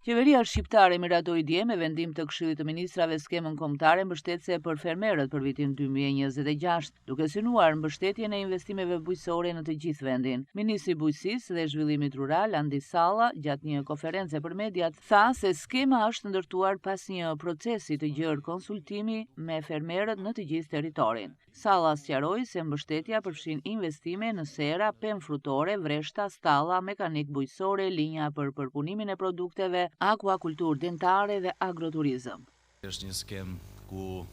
Qeveria shqiptare miratoi dje me vendim të Këshillit të Ministrave skemën kombëtare mbështetëse për fermerët për vitin 2026, duke synuar mbështetjen e investimeve bujqësore në të gjithë vendin. Ministri i Bujqësisë dhe Zhvillimit Rural, Andi Salla, gjatë një konference për mediat, tha se skema është ndërtuar pas një procesi të gjerë konsultimi me fermerët në të gjithë territorin. Salla sqaroi se mbështetja përfshin investime në sera, pemë frutore, vreshta, stalla, mekanik bujqësore, linja për përpunimin e produkteve, akuakulturë dentare dhe agroturizëm. Është një skem ku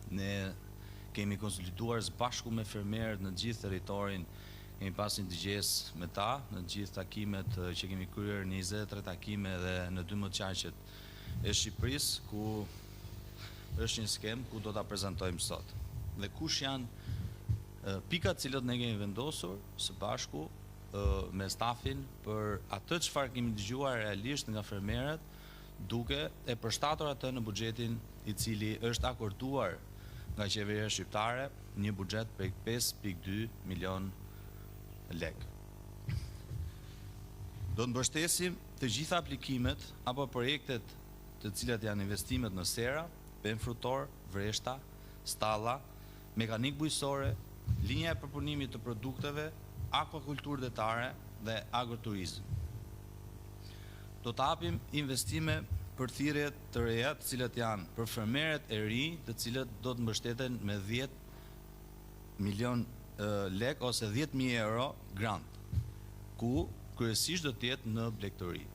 ne kemi konsultuar së bashku me fermerët në gjithë territorin, kemi pas një dëgjes me ta, në gjithë takimet që kemi kryer, 23 takime dhe në 12 qarqet e Shqipërisë, ku është një skem ku do ta prezantojmë sot. Dhe kush janë pikat cilët ne kemi vendosur së bashku me stafin për atë çfarë kemi dëgjuar realisht nga fermerët, duke e përshtatur atë në buxhetin i cili është akorduar nga qeveria shqiptare, një buxhet për 5.2 milion lek. Do të mbështesim të gjitha aplikimet apo projektet të cilat janë investimet në sera, pemë frutor, vreshta, stalla, mekanik bujqësore, linja e përpunimit të produkteve, akuakulturë dentare dhe agroturizëm. Do të hapim investime për thirrje të reja, të cilat janë për fermerët e ri, të cilët do të mbështeten me 10 milion lek ose 10.000 euro grant, ku kryesisht do të jetë në blegtori.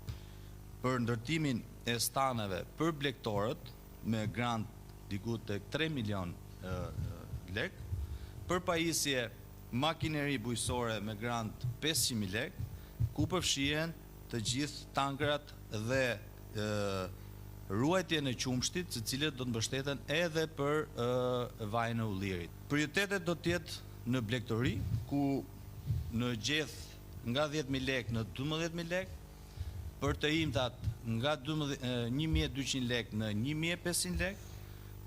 Për ndërtimin e staneve për blegtorët me grant diku tek 3 milion lek, për pajisje makineri bujqësore me grant 500.000 lek, ku përfshihen të gjithë tankrat dhe ruajtjen e qumshtit, të cilët do të mbështeten edhe për vajin e ullirit. Prioritetet do të jetë në blegtori, ku në gjeth nga 10.000 lek në 12.000 lek, për të imtat nga 1.200 lek në 1.500 lek,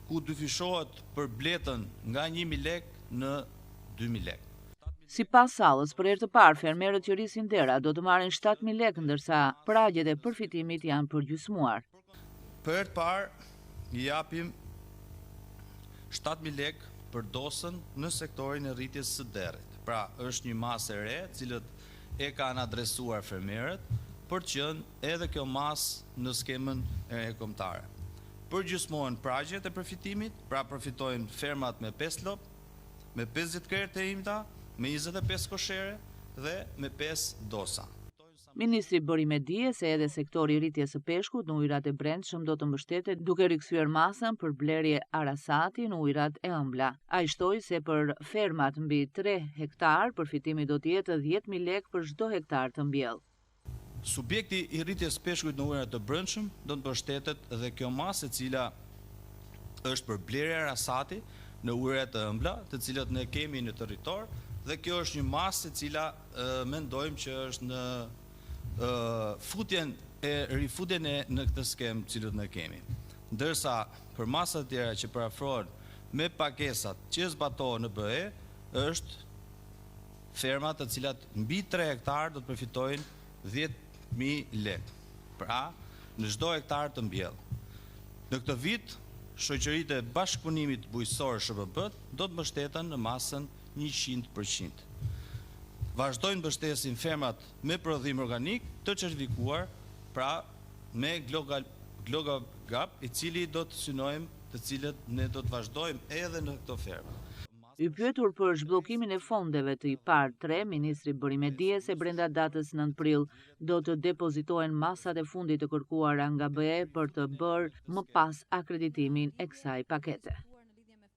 ku dyfishohet për bletën nga 1.000 lek në 2.000 lek. Sipas Sallës, për herë të parë fermerët që rrisin dera do të marrin 7.000 lek, ndërsa pragjet e përfitimit janë përgjysmuar. Për herë të parë i japim 7.000 lek për dosën në sektorin e rritjes së derrit. Pra, është një masë e re, cilët e kanë adresuar fermerët për të qenë edhe kjo masë në skemën e kombëtare. Përgjysmohen pragjet e përfitimit, pra përfitojnë fermat me 5 lop, me 50 krerë të imta, me 25 koshere dhe me 5 dosa. Ministri bëri me dije se edhe sektori i rritjes së peshkut në ujërat e brendshëm do të mbështetet duke rikthyer masën për blerje arasati në ujërat e ëmbla. Ai shtoi se për fermat mbi 3 hektar përfitimi do të jetë 10.000 lek për çdo hektar të mbjellë. Subjekti i rritjes peshkut në ujërat të brendshëm do të mbështetet dhe kjo masë e cila është për blerje arasati në ujërat e ëmbla, të cilat ne kemi në territor, dhe kjo është një masë e cila mendojmë që është në rifutjen e në këtë skemë cilët ne kemi. Ndërsa për masat tjera që parafrohen me pakesat që zbatohen në BE, është fermat të cilat mbi 3 hektar do të përfitojnë 10.000 lek. Pra, në çdo hektar të mbjellë. Në këtë vit, shoqëritë e bashkëpunimit bujqësor SHBB do të mbështeten në masën 100%. Vazhdojnë mbështesin fermat me prodhim organik të certifikuar, pra me GloGAP, i cili do të synojmë, të cilët ne do të vazhdojmë edhe në këto ferma. I pyetur për zhbllokimin e fondeve të IPAR 3, ministri bëri me dije se brenda datës 9 prill do të depozitohen masat e fundit të kërkuara nga BE për të bërë më pas akreditimin e kësaj pakete.